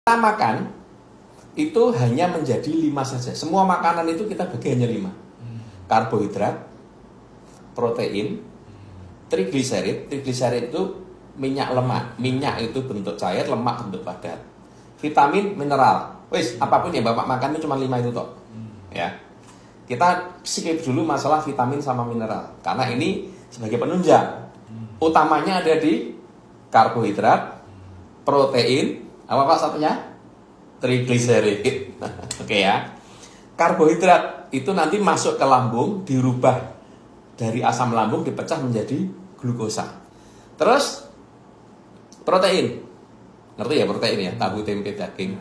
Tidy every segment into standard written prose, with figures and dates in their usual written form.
Kita makan itu hanya menjadi 5 saja. Semua makanan itu kita bagi hanya 5. Karbohidrat, protein, trigliserid. Trigliserid itu minyak lemak. Minyak itu bentuk cair, lemak bentuk padat. Vitamin, mineral. Wis, apapun yang Bapak makan itu cuma 5 itu toh. Ya. Kita skip dulu masalah vitamin sama mineral karena ini sebagai penunjang. Utamanya ada di karbohidrat, protein, apa Pak satunya? Trigliserid. Oke ya. Karbohidrat itu nanti masuk ke lambung, dirubah dari asam lambung dipecah menjadi glukosa. Terus protein. Ngerti ya protein ya? Tahu, tempe, daging.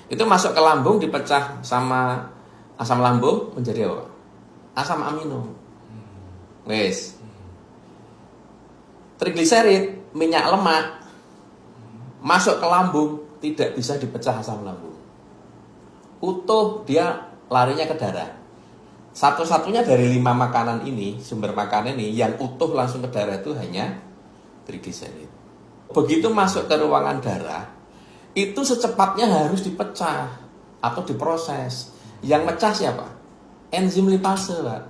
Itu masuk ke lambung dipecah sama asam lambung menjadi apa? Asam amino. Wes. Trigliserid, minyak lemak masuk ke lambung tidak bisa dipecah asam lambung. Utuh dia larinya ke darah. Satu-satunya dari 5 makanan ini, sumber makanan ini yang utuh langsung ke darah itu hanya trigliserid. Begitu masuk ke ruangan darah, itu secepatnya harus dipecah atau diproses. Yang mecah siapa? Enzim lipase, Pak.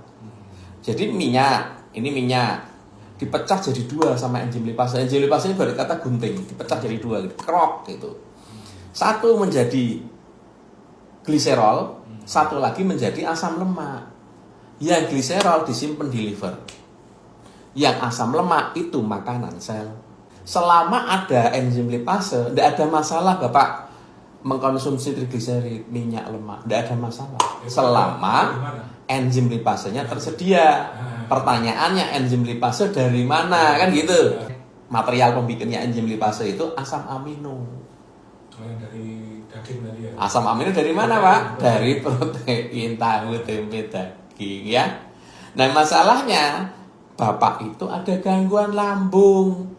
Jadi ini minyak dipecah jadi 2 sama enzim lipase. Enzim lipase ini baru kata gunting, dipecah jadi 2 gitu, krok gitu. Satu menjadi gliserol, satu lagi menjadi asam lemak. Yang gliserol disimpan di liver. Yang asam lemak itu makanan sel. Selama ada enzim lipase, tidak ada masalah Bapak mengkonsumsi trigliserid, minyak lemak, tidak ada masalah. Selama enzim lipasenya tersedia. Pertanyaannya enzim lipase dari mana kan gitu. Material pembikinnya enzim lipase itu asam amino. Dari daging tadi ya. Asam amino dari mana Pak? Dari protein, tahu, tempe, daging ya. Nah masalahnya Bapak itu ada gangguan lambung.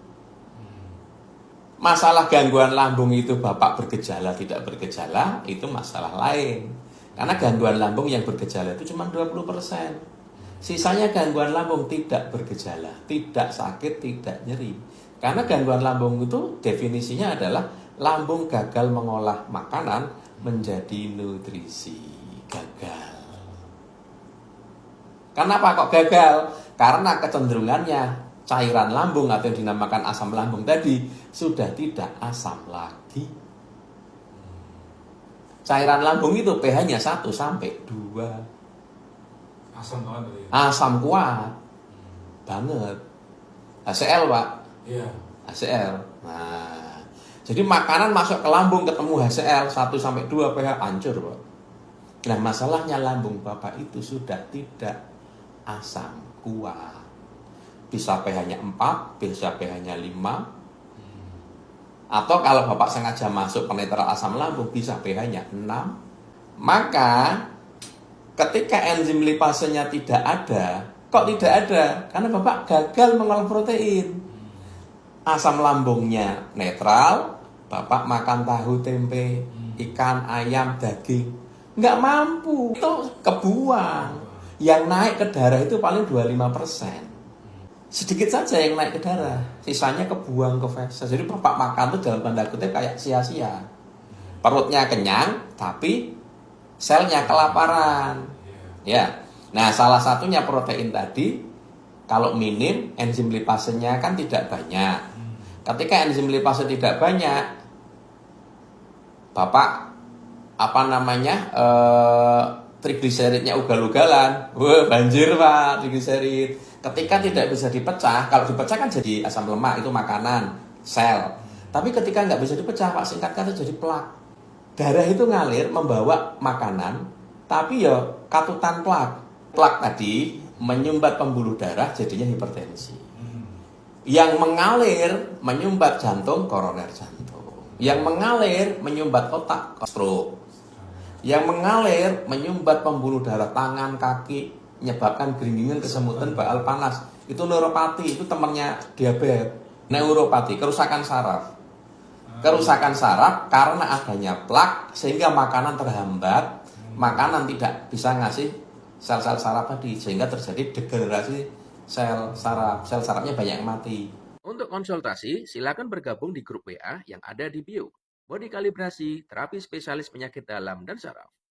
Masalah gangguan lambung itu Bapak bergejala tidak bergejala itu masalah lain. Karena gangguan lambung yang bergejala itu cuma 20%. Sisanya gangguan lambung tidak bergejala, tidak sakit, tidak nyeri. Karena gangguan lambung itu definisinya adalah lambung gagal mengolah makanan menjadi nutrisi. Gagal. Kenapa kok gagal? Karena kecenderungannya cairan lambung atau yang dinamakan asam lambung tadi sudah tidak asam lagi. Cairan lambung itu pH-nya 1 sampai 2. Asam banget tadi. Asam kuat. Banget. HCl, Pak. Iya. HCl. Nah, jadi makanan masuk ke lambung ketemu HCl 1 sampai 2 pH hancur, Pak. Nah, masalahnya lambung Bapak itu sudah tidak asam kuat. Bisa pH-nya 4, bisa pH-nya 5. Atau kalau Bapak sengaja masuk penetral asam lambung bisa pH-nya 6. Maka ketika enzim lipasenya tidak ada, kok tidak ada? Karena Bapak gagal mengolah protein. Asam lambungnya netral, Bapak makan tahu, tempe, ikan, ayam, daging. Nggak mampu, itu kebuang. Yang naik ke darah itu paling 25%. Sedikit saja yang naik ke darah, sisanya kebuang ke feses. Jadi Bapak makan itu dalam tanda kutip kayak sia-sia. Perutnya kenyang, tapi selnya kelaparan. Ya. Nah, salah satunya protein tadi, kalau minim, enzim lipasenya kan tidak banyak. Ketika enzim lipase tidak banyak, Bapak trigliseridnya ugal-ugalan. Wah, banjir Pak, trigliserid. Ketika tidak bisa dipecah, kalau dipecah kan jadi asam lemak, itu makanan, sel. Tapi ketika nggak bisa dipecah, Pak, singkat kata jadi plak. Darah itu ngalir membawa makanan, tapi ya katutan plak. Plak tadi menyumbat pembuluh darah, jadinya hipertensi. Yang mengalir menyumbat jantung, koroner jantung. Yang mengalir menyumbat otak, stroke. Yang mengalir menyumbat pembuluh darah tangan, kaki, menyebabkan geringingan, kesemutan, baal panas. Itu neuropati, itu temannya diabetes. Neuropati, kerusakan saraf. Kerusakan saraf karena adanya plak sehingga makanan terhambat, makanan tidak bisa ngasih sel-sel saraf tadi sehingga terjadi degenerasi sel saraf. Sel sarafnya banyak yang mati. Untuk konsultasi, silakan bergabung di grup WA yang ada di bio. Body kalibrasi, terapi spesialis penyakit dalam dan saraf.